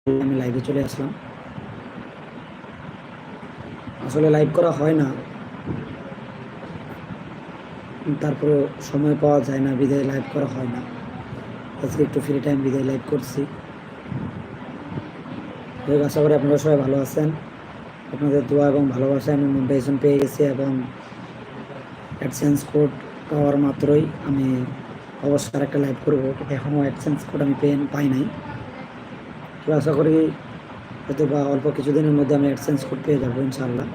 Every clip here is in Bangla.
আমি লাইভে চলে আসলাম। আসলে লাইভ করা হয় না, তারপরে সময় পাওয়া যায় না, বিদায় লাইভ করা হয় না। আজকে একটু ফ্রি টাইম বিদায় লাইভ করছি। আশা করি আপনারা সবাই ভালো আছেন। আপনাদের দোয়া এবং ভালোবাসা আমি মনিটাইজেশন পেয়ে গেছি এবং অ্যাডসেন্স কোড পাওয়ার মাত্রই আমি অবশ্যই একটা লাইভ করবো। এখনও অ্যাডসেন্স কোড আমি পাই নাই। তো আশা করি হয়তো বা অল্প কিছুদিনের মধ্যে আমি অ্যাডসেন্স কোড পেয়ে যাবো ইনশাআল্লাহ।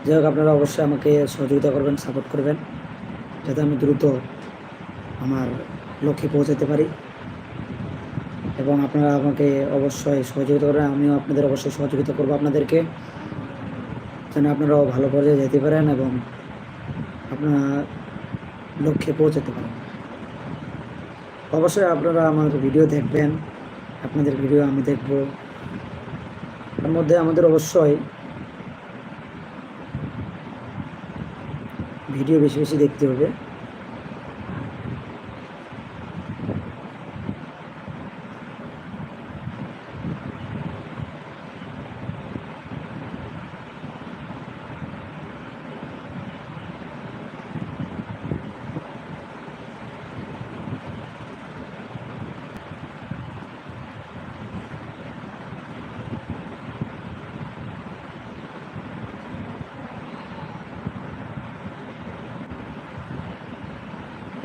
যাই হোক, আপনারা অবশ্যই আমাকে সহযোগিতা করবেন, সাপোর্ট করবেন, যাতে আমি দ্রুত আমার লক্ষ্যে পৌঁছাতে পারি। এবং আপনারা আমাকে অবশ্যই সহযোগিতা করবেন, আমিও আপনাদের অবশ্যই সহযোগিতা করবো আপনাদেরকে, যেন আপনারাও ভালো পর্যায়ে যেতে পারেন এবং আপনারা লক্ষ্যে পৌঁছাতে পারেন। অবশ্যই আপনারা আমার ভিডিও দেখবেন, আপনাদের ভিডিও আমি দেখব। তার মধ্যে আমাদের অবশ্যই ভিডিও বেশি বেশি দেখতে হবে।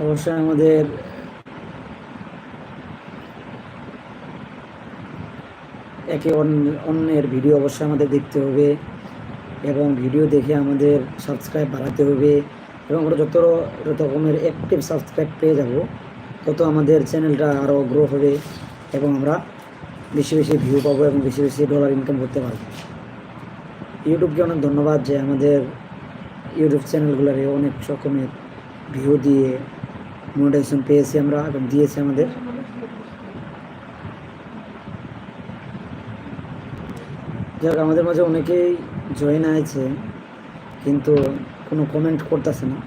অবশ্যই আমাদের একে অন্যের ভিডিও অবশ্যই আমাদের দেখতে হবে এবং ভিডিও দেখে আমাদের সাবস্ক্রাইব বাড়াতে হবে এবং আমরা যত রকমের অ্যাক্টিভ সাবস্ক্রাইব পেয়ে যাব তত আমাদের চ্যানেলটা আরও গ্রো হবে এবং আমরা বেশি বেশি ভিউ পাবো এবং বেশি বেশি ডলার ইনকাম করতে পারবো। ইউটিউবকে অনেক ধন্যবাদ যে আমাদের ইউটিউব চ্যানেলগুলোরে অনেক রকমের ভিউ দিয়ে মনিটাইজেশন পেয়েছি আমরা এবং দিয়েছে আমাদের। যাক, আমাদের মাঝে অনেকেই জয়েন আছে কিন্তু কোনো কমেন্ট করতেছে না।